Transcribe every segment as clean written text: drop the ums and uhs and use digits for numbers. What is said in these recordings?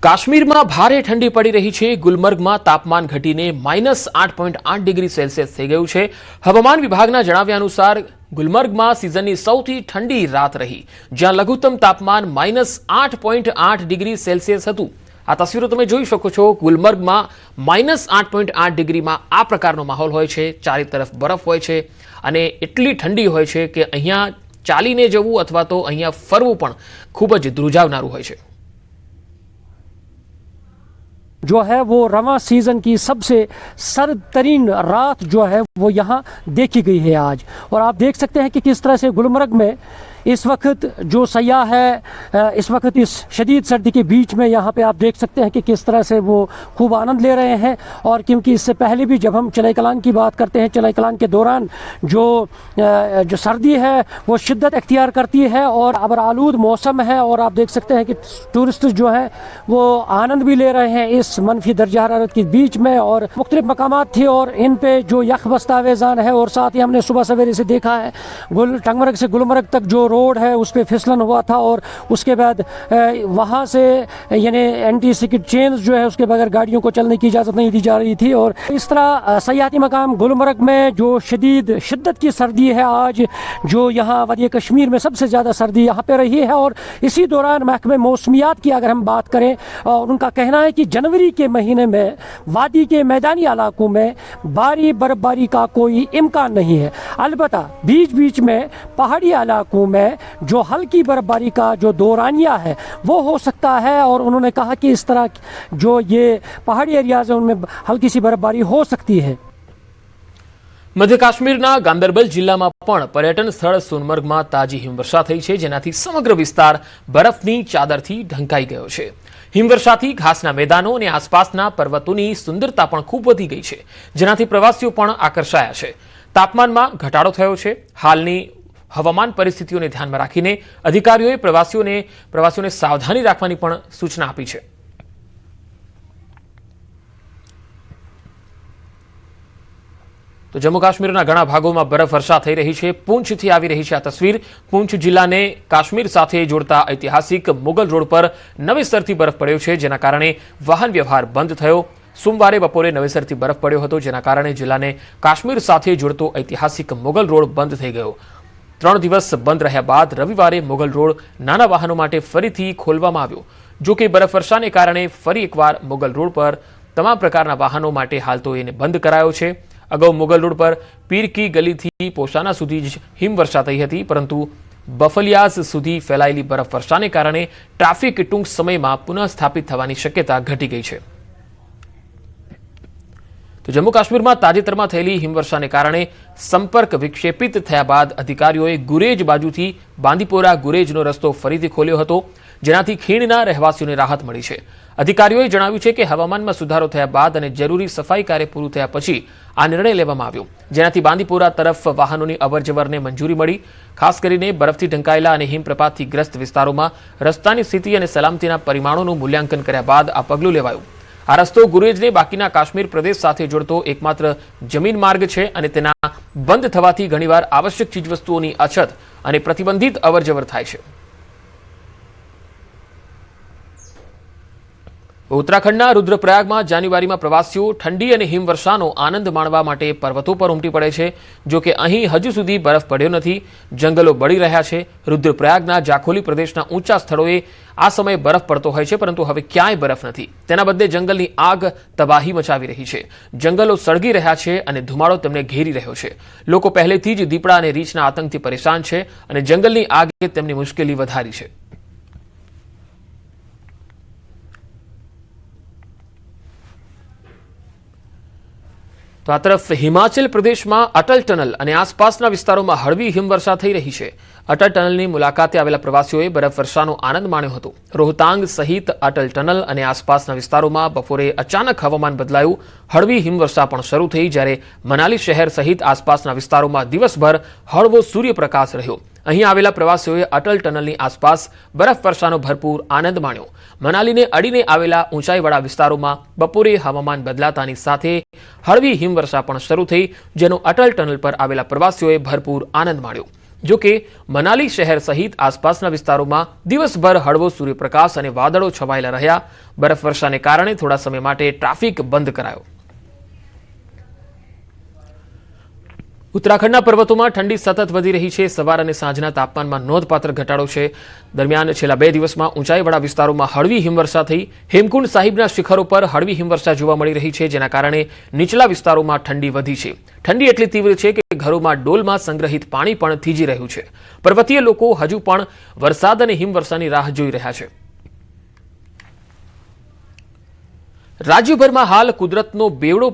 કાશ્મીરમાં ભારે ઠંડી પડી રહી છે। ગુલમર્ગમાં તાપમાન ઘટીને -8.8 ડિગ્રી સેલ્સિયસ થઈ ગયું છે। હવામાન વિભાગના જણાવ્યા અનુસાર ગુલમર્ગમાં સિઝનની સૌથી ઠંડી રાત રહી, જ્યાં લઘુત્તમ તાપમાન -8.8 ડિગ્રી સેલ્સિયસ હતું। આ તસવીરો તમે જોઈ શકો છો। ગુલમર્ગમાં -8.8 ડિગ્રીમાં આ પ્રકારનો માહોલ હોય છે। ચારે તરફ બરફ હોય છે અને એટલી ઠંડી હોય છે કે અહીંયા ચાલીને જવું અથવા તો અહીંયા ફરવું પણ ખૂબ જ ધ્રુજાવનારું હોય છે। जो है वो रवा सीज़न की सबसे सर्द तरीन रात जो है वो यहाँ देखी गई है आज। और आप देख सकते हैं कि किस तरह से गुलमर्ग में इस वक्त जो सयाह है इस वक्त इस शदीद सर्दी के बीच में यहाँ पे आप देख सकते हैं कि किस तरह से वो खूब आनंद ले रहे हैं। और क्योंकि इससे पहले भी जब हम चलाई कलान की बात करते हैं, चलाई कलान के दौरान जो सर्दी है वो शिद्दत इख्तियार करती है और अबर आलूद मौसम है। और आप देख सकते हैं कि टूरिस्ट जो है वो आनंद भी ले रहे हैं इस मनफी दर्जा हरारत के बीच में। और मुख्तलिफ मकामात थे और इन पे जो यख बस्तावेज़ान है और साथ ही हमने सुबह सवेरे से देखा है टंगमर्ग से गुलमर्ग तक जो रोड है उस पर फिसलन हुआ था और उसके बाद वहाँ से यानी एंटी स्किड चेन जो है उसके बगैर गाड़ियों को चलने की इजाज़त नहीं दी जा रही थी। और इस तरह सयाहती मकाम गुलमर्ग में जो शिद्दत की सर्दी है आज, जो यहाँ वादी कश्मीर में सबसे ज़्यादा सर्दी यहाँ पे रही है। और इसी दौरान महकमे मौसमियात की अगर हम बात करें और उनका कहना है कि जनवरी के महीने में वादी के मैदानी इलाकों में भारी बर्फबारी का कोई इम्कान नहीं है। अलबत्ता बीच बीच में पहाड़ी इलाकों में जो हल्की बर्फबारी का जो दौरानिया है वो हो सकता है। और उन्होंने कहा कि इस तरह जो ये पहाड़ी एरियाज है उनमें हल्की सी बर्फबारी हो सकती है। मध्य काश्मीरना गांदरबल जिल्लाમાં પણ પર્યટન સ્થળ સોનમર્ગમાં તાજી હિમવર્ષા થઈ છે, જેનાથી સમગ્ર વિસ્તાર બરફની ચાદરથી ઢંકાઈ ગયો છે। હિમવર્ષાથી ઘાસના મેદાનો અને આસપાસના પર્વતોની સુંદરતા પણ ખૂબ વધી ગઈ છે, જેનાથી પ્રવાસીઓ પણ આકર્ષાયા છે। તાપમાનમાં ઘટાડો થયો છે। હાલની હવામાન પરિસ્થિતિઓને ધ્યાનમાં રાખીને અધિકારીઓએ પ્રવાસીઓને સાવધાની રાખવાની પણ સૂચના આપી છે। તો જમ્મુ કાશ્મીરના ઘણા ભાગોમાં બરફવર્ષા થઈ રહી છે। પૂંછથી આવી રહી છે આ તસવીર। પૂંછ જિલ્લાને કાશ્મીર સાથે જોડતા ઐતિહાસિક મુગલ રોડ પર નવેસરથી બરફ પડ્યો છે, જેના કારણે વાહન વ્યવહાર બંધ થયો। સોમવારે બપોરે નવેસરથી બરફ પડ્યો હતો, જેના કારણે જિલ્લાને કાશ્મીર સાથે જોડતો ઐતિહાસિક મુગલ રોડ બંધ થઈ ગયો। 3 દિવસ બંધ રહ્યા બાદ રવિવારે મુગલ રોડ નાના વાહનો માટે ફરીથી ખોલવામાં આવ્યો। જો કે બરફવર્ષાને કારણે ફરી એકવાર મુગલ રોડ પર તમામ પ્રકારના વાહનો માટે હાલ તો એને બંધ કરાયો છે। અગાઉ મુગલ રોડ પર પીર કી ગલીથી પોશાના સુધી જ હિમવર્ષા થઈ હતી, પરંતુ બફલિયાઝ સુધી ફેલાયેલી બરફવર્ષાને કારણે ટ્રાફિક ટૂંક સમયમાં પુનઃ સ્થાપિત થવાની શક્યતા ઘટી ગઈ છે। તો જમ્મુ કાશ્મીરમાં તાજેતરમાં થયેલી હિમવર્ષાને કારણે સંપર્ક વિક્ષેપિત થયા બાદ અધિકારીઓએ ગુરેજ બાજુથી બાંદીપોરા ગુરેજનો રસ્તો ફરીથી ખોલ્યો હતો, જેનાથી ખીણના રહેવાસીઓને રાહત મળી છે। અધિકારીઓએ જણાવ્યું છે કે હવામાનમાં સુધારો થયા બાદ અને જરૂરી સફાઈ કાર્ય પૂરું થયા પછી આ નિર્ણય લેવામાં આવ્યો, જેનાથી બાંદીપોરા તરફ વાહનોની અવરજવરને મંજૂરી મળી। ખાસ કરીને બરફથી ઢંકાયેલા અને હિમપ્રપાતથી ગ્રસ્ત વિસ્તારોમાં રસ્તાની સ્થિતિ અને સલામતીના પરિમાણોનું મૂલ્યાંકન કર્યા બાદ આ પગલું લેવાયું। આ રસ્તો ગુરેજને બાકીના કાશ્મીર પ્રદેશ સાથે જોડતો એકમાત્ર જમીન માર્ગ છે અને તેના બંધ થવાથી ઘણીવાર આવશ્યક ચીજવસ્તુઓની અછત અને પ્રતિબંધિત અવરજવર થાય છે। ઉત્તરાખંડના રુદ્રપ્રયાગમાં જાન્યુઆરીમાં પ્રવાસીઓ ઠંડી અને હિમવર્ષાનો આનંદ માણવા માટે પર્વતો પર ઉમટી પડે છે। જો કે અહીં હજુ સુધી બરફ પડ્યો નથી, જંગલો બળી રહ્યા છે। રુદ્રપ્રયાગના જાખોલી પ્રદેશના ઊંચા સ્થળોએ આ સમયે બરફ પડતો હોય છે, પરંતુ હવે ક્યાંય બરફ નથી। તેના બદલે જંગલની આગ તબાહી મચાવી રહી છે। જંગલો સળગી રહ્યા છે અને ધુમાડો તેમને ઘેરી રહ્યો છે। લોકો પહેલેથી જ દીપડા અને રીંછના આતંકથી પરેશાન છે અને જંગલની આગે તેમની મુશ્કેલી વધારી છે। તો આ તરફ હિમાચલ પ્રદેશમાં અટલ ટનલ અને આસપાસના વિસ્તારોમાં હળવી હિમવર્ષા થઈ રહી છે। અટલ ટનલની મુલાકાતે આવેલા પ્રવાસીઓએ બરફવર્ષાનો આનંદ માણ્યો હતો। રોહતાંગ સહિત અટલ ટનલ અને આસપાસના વિસ્તારોમાં બપોરે અચાનક હવામાન બદલાયું। હળવી હિમવર્ષા પણ શરૂ થઈ, જ્યારે મનાલી શહેર સહિત આસપાસના વિસ્તારોમાં દિવસભર હળવો સૂર્યપ્રકાશ રહ્યો। અહીં આવેલા પ્રવાસીઓએ અટલ ટનલની આસપાસ બરફવર્ષાનો ભરપૂર આનંદ માણ્યો। મનાલીને અડીને આવેલા ઊંચાઈવાળા વિસ્તારોમાં બપોરે હવામાન બદલાતાની સાથે હળવી હિમવર્ષા પણ શરૂ થઈ, જેનો અટલ ટનલ પર આવેલા પ્રવાસીઓએ ભરપૂર આનંદ માણ્યો। જો કે મનાલી શહેર સહિત આસપાસના વિસ્તારોમાં દિવસભર હળવો સૂર્યપ્રકાશ અને વાદળો છવાયેલા રહ્યા. બરફવર્ષાને કારણે થોડા સમય માટે ટ્રાફિક બંધ કરાયો. ઉત્તરાખંડના પર્વતોમાં ઠંડી સતત વધી રહી છે. સવાર અને સાંજના તાપમાનમાં નોંધપાત્ર ઘટાડો છે. દરમિયાન છેલ્લા 2 દિવસમાં ઊંચાઈવાળા વિસ્તારોમાં હળવી હિમવર્ષા થઈ. હેમકુંડ સાહિબના શિખરો પર હળવી હિમવર્ષા જોવા મળી રહી છે, જેના કારણે નીચલા વિસ્તારોમાં ઠંડી વધી છે. ઠંડી એટલી તીવ્ર છે કે ઘરોમાં ડોલમાં સંગ્રહિત પાણી પણ થીજી રહ્યું છે. પર્વતીય લોકો હજુ પણ વરસાદ અને હિમવર્ષાની રાહ જોઈ રહ્યા છે. રાજ્યભરમાં હાલ કુદરતનો બેવડો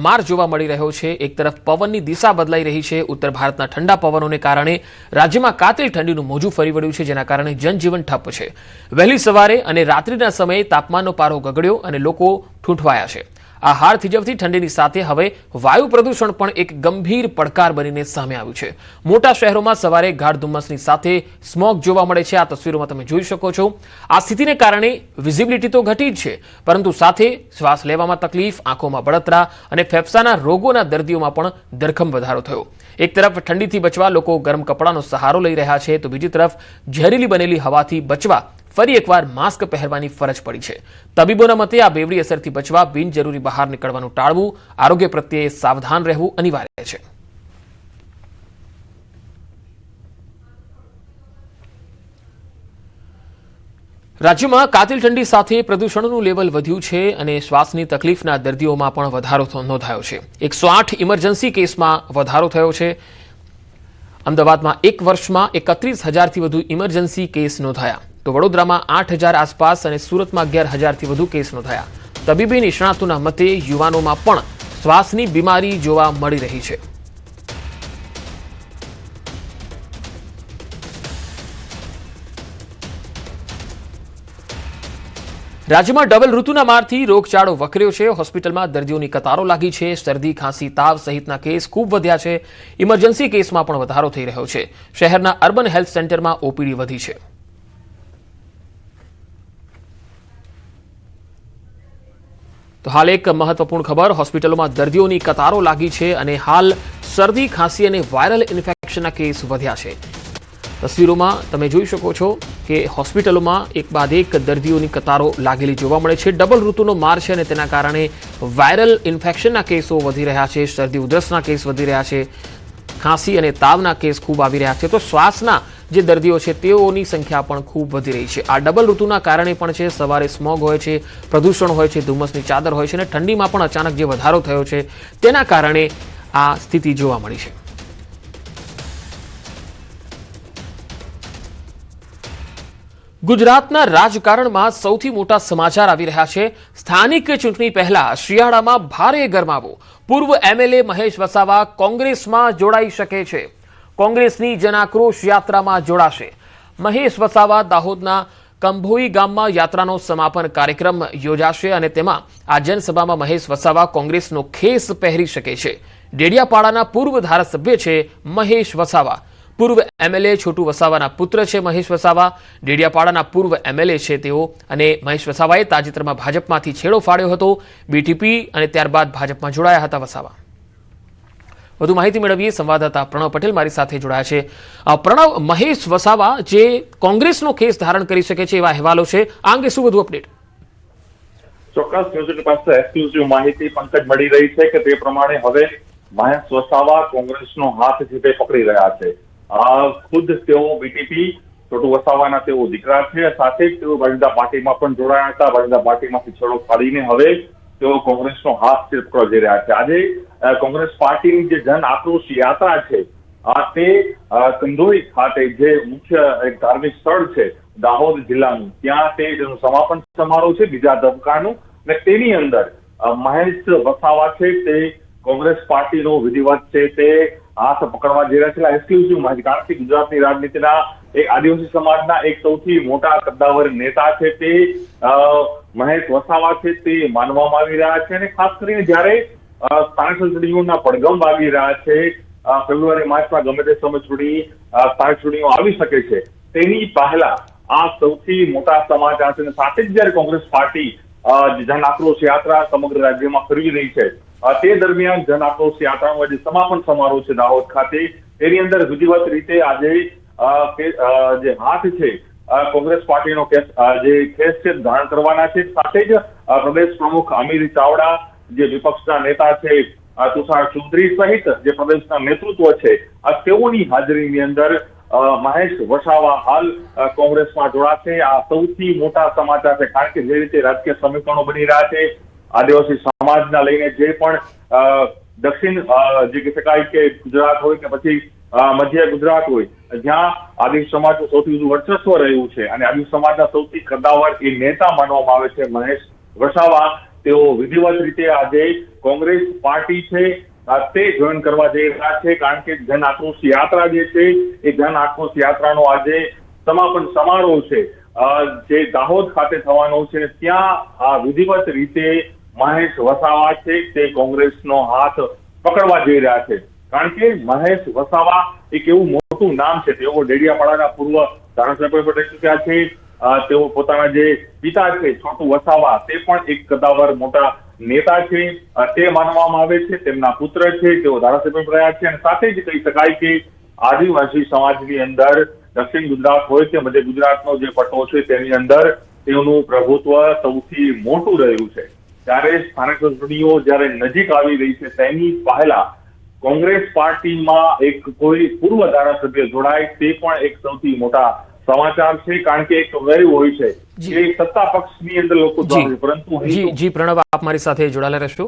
માર જોવા મળી રહ્યો છે. એક તરફ પવનની દિશા બદલાઈ રહી છે. ઉત્તર ભારતના ઠંડા પવનોને કારણે રાજ્યમાં કાતિલ ઠંડીનું મોજું ફરી વળ્યું છે, જેના કારણે જનજીવન ઠપ છે. વહેલી સવારે અને રાત્રિના સમયે તાપમાનનો પારો ગગડ્યો અને લોકો ઠૂંઠવાયા છે. આ હાડ થીજવતી ઠંડીની સાથે હવે વાયુ પ્રદૂષણ પણ એક ગંભીર પડકાર બનીને સામે આવ્યું છે. મોટા શહેરોમાં સવારે ગાઢ ધુમ્મસની સાથે સ્મોગ જોવા મળે છે. આ તસવીરોમાં તમે જોઈ શકો છો. આ સ્થિતિને કારણે વિઝિબિલિટી તો ઘટી જ છે, પરંતુ સાથે શ્વાસ લેવામાં તકલીફ, આંખોમાં બળતરા અને ફેફસાના રોગોના દર્દીઓમાં પણ ધરખમ વધારો થયો. એક તરફ ઠંડીથી બચવા લોકો ગરમ કપડાનો સહારો લઈ રહ્યા છે, તો બીજી તરફ ઝેરીલી બનેલી હવાથી બચવા ફરી એકવાર માસ્ક પહેરવાની ફરજ પડી છે. તબીબોના મતે આ બેવડી અસરથી બચવા બિનજરૂરી બહાર નીકળવાનું ટાળવું, આરોગ્ય પ્રત્યે સાવધાન રહેવું અનિવાર્ય છે. રાજ્યમાં કાતિલ ઠંડી સાથે પ્રદૂષણનું લેવલ વધ્યું છે અને શ્વાસની તકલીફના દર્દીઓમાં પણ વધારો નોંધાયો છે. 108 ઇમરજન્સી કેસમાં વધારો થયો છે. અમદાવાદમાં એક વર્ષમાં 31,000થી વધુ ઇમરજન્સી કેસ નોંધાયા, તો વડોદરામાં 8,000 આસપાસ અને સુરતમાં 11,000થી વધુ કેસ નોંધાયા. તબીબી નિષ્ણાતોના મતે યુવાનોમાં પણ શ્વાસની બીમારી જોવા મળી રહી છે. રાજ્યમાં ડબલ ઋતુના મારથી રોગચાળો વકર્યો છે. હોસ્પિટલમાં દર્દીઓની કતારો લાગી છે. શરદી, ખાંસી, તાવ સહિતના કેસ ખૂબ વધ્યા છે. ઇમરજન્સી કેસમાં પણ વધારો થઈ રહ્યો છે. શહેરના અર્બન હેલ્થ સેન્ટરમાં ઓપીડી વધી છે. તો હાલ એક મહત્વપૂર્ણ ખબર, હોસ્પિટલોમાં દર્દીઓની કતારો લાગી છે અને હાલ શરદી, ખાંસી અને વાયરલ ઇન્ફેક્શનના કેસ વધ્યા છે. તસવીરોમાં તમે જોઈ શકો છો કે હોસ્પિટલોમાં એક બાદ એક દર્દીઓની કતારો લાગેલી જોવા મળે છે. ડબલ ઋતુનો માર છે અને તેના કારણે વાયરલ ઇન્ફેક્શનના કેસો વધી રહ્યા છે. શરદી ઉધરસના કેસ વધી રહ્યા છે. ખાંસી અને તાવના કેસ ખૂબ આવી રહ્યા છે. તો શ્વાસના જે દર્દીઓ છે તેઓની સંખ્યા પણ ખૂબ વધી રહી છે. આ ડબલ ઋતુના કારણે પણ છે. સવારે સ્મોગ હોય છે, પ્રદૂષણ હોય છે, ધુમ્મસની ચાદર હોય છે અને ઠંડીમાં પણ અચાનક જે વધારો થયો છે તેના કારણે આ સ્થિતિ જોવા મળી છે. ગુજરાતના રાજકારણમાં સૌથી મોટા સમાચાર આવી રહ્યા છે. સ્થાનિક ચૂંટણી પહેલા શિયાળામાં ભારે ગરમાવો. પૂર્વ એમએલએ મહેશ વસાવા કોંગ્રેસમાં જોડાઈ શકે છે. કોંગ્રેસની જનાક્રોશ યાત્રામાં જોડાશે. મહેશ વસાવા દાહોદના કંભોઈ ગામમાં યાત્રાનો સમાપન કાર્યક્રમ યોજાશે અને તેમાં આ જનસભામાં મહેશ વસાવા કોંગ્રેસનો ખેસ પહેરી શકે છે. ડેડિયાપાડાના પૂર્વ ધારાસભ્ય છે મહેશ વસાવા. પૂર્વ એમએલએ છોટુ વસાવાના પુત્ર છે મહેશ વસાવા. ડેડિયાપાડાના પૂર્વ એમએલએ છે તેઓ અને મહેશ વસાવાએ તાજેતરમાં ભાજપમાંથી છેડો ફાડ્યો હતો. બીટીપી અને ત્યારબાદ ભાજપમાં જોડાયા હતા વસાવા. વધુ માહિતી મેળવીએ. સંવાદદાતા પ્રણવ પટેલ મારી સાથે જોડાયા છે. પ્રણવ, મહેશ વસાવા જે કોંગ્રેસનો કેસ ધારણ કરી શકે છે એવા અહેવાલો છે, આ અંગે શું વધુ અપડેટ? ચોક્કસ ન્યૂઝની પાસે એક્સક્લુઝિવ માહિતી પંકજ મળી રહી છે કે તે પ્રમાણે હવે મહેશ વસાવા કોંગ્રેસનો હાથ છે તે પકડી રહ્યા છે. ખુદ તેઓ બીટીપી છોટુ વસાવાના તેઓ દીકરા છે. સાથે જ તેઓ ભારતીય પાર્ટીમાં પણ જોડાયા હતા. ભારતીય પાર્ટીમાંથી છેડો ફાડીને હવે તેઓ કોંગ્રેસનો હાથ પકડવા જઈ રહ્યા છે. આજે કોંગ્રેસ પાર્ટીની જે જન આક્રોશ યાત્રા છે તે કંધોઈ ખાતે જે મુખ્ય એક ધાર્મિક સ્થળ છે દાહોદ જિલ્લાનું, ત્યાં તેનું સમાપન સમારોહ છે બીજા તબક્કાનું અને તેની અંદર મહેશ વસાવા છે તે કોંગ્રેસ પાર્ટીનો વિધિવત છે તે હાથ પકડવા જઈ રહ્યા છે. એક્સક્લુઝિવ માહિતી, કારણ કે ગુજરાતની રાજનીતિના એક આદિવાસી સમાજના એક સૌથી મોટા કદ્દાવર નેતા છે તે મહેશ વસાવા છે તે માનવામાં આવી રહ્યા છે અને ખાસ કરીને જયારે સ્થાનિક ચૂંટણીઓના પડઘમ વાગી રહ્યા છે, ફેબ્રુઆરી માસમાં ગમે તે સમય સ્થાનિક ચૂંટણીઓ આવી શકે છે, તેની પહેલા આ સૌથી મોટા સમાચાર છે. સાથે જ જયારે કોંગ્રેસ પાર્ટી જન આક્રોશ યાત્રા સમગ્ર રાજ્યમાં ફેરવી રહી છે તે દરમિયાન જન આક્રોશ યાત્રાનો જે સમાપન સમારોહ છે દાહોદ ખાતે, તેની અંદર વિધિવત રીતે આજે જે હાથ છે કોંગ્રેસ પાર્ટીનો કેસ જે કેસ છે ધારણ કરવાના છે. સાથે જ પ્રદેશ પ્રમુખ અમીર ચાવડા, જે વિપક્ષના નેતા છે તુષાર ચૌધરી સહિત જે પ્રદેશના નેતૃત્વ છે તેઓની હાજરીની અંદર મહેશ વસાવા હાલ કોંગ્રેસમાં જોડાશે. આ સૌથી મોટા સમાચાર છે, કારણ કે જે રીતે રાજકીય સમીકરણો બની રહ્યા છે, આદિવાસી સમાજના લઈને જે પણ દક્ષિણ જે કહી શકાય કે ગુજરાત હોય કે પછી મધ્ય ગુજરાત હોય, જ્યાં આદિ સમાજનું સૌથી વધુ વર્ચસ્વ રહ્યું છે અને આદિ સમાજના સૌથી કદ્દાવર એ નેતા માનવામાં આવે છે મહેશ વસાવા, તેઓ વિધિવત રીતે આજે કોંગ્રેસ પાર્ટી છે તે જોઈન કરવા જઈ રહ્યા છે. કારણ કે જન આક્રોશ યાત્રા જે છે એ જન આક્રોશ યાત્રાનો આજે સમાપન સમારોહ છે જે દાહોદ ખાતે થવાનો છે. ત્યાં આ વિધિવત રીતે મહેશ વસાવા છે તે કોંગ્રેસનો હાથ પકડવા જઈ રહ્યા છે. કારણ કે મહેશ વસાવા એક એવું મોટું નામ છે. તેઓ ડેડિયાપાડાના પૂર્વ ધારાસભ્ય પણ રહી ચુક્યા છે. તેઓ પોતાના જે પિતા છે છોટુ વસાવા, તે પણ એક કદાવર મોટા નેતા છે તે માનવામાં આવે છે. તેમના પુત્ર છે, તેઓ ધારાસભ્ય રહ્યા છે. અને સાથે જ કહી શકાય કે આદિવાસી સમાજની અંદર દક્ષિણ ગુજરાત હોય કે મધ્ય ગુજરાતનો જે પટ્ટો છે તેની અંદર તેઓનું પ્રભુત્વ સૌથી મોટું રહ્યું છે. ત્યારે સ્થાનિક ચૂંટણીઓ જ્યારે નજીક આવી રહી છે તેની પહેલા કોંગ્રેસ પાર્ટીમાં એક કોઈ પૂર્વ ધારાસભ્ય જોડાય તે પણ એક સૌથી મોટા સમાચાર છે. કારણ કે એક વેર હોય છે કે સત્તા પક્ષની અંદર લોકો જોડાય, પરંતુ જી પ્રણવ, આપ મારી સાથે જોડાયેલા રહેશો.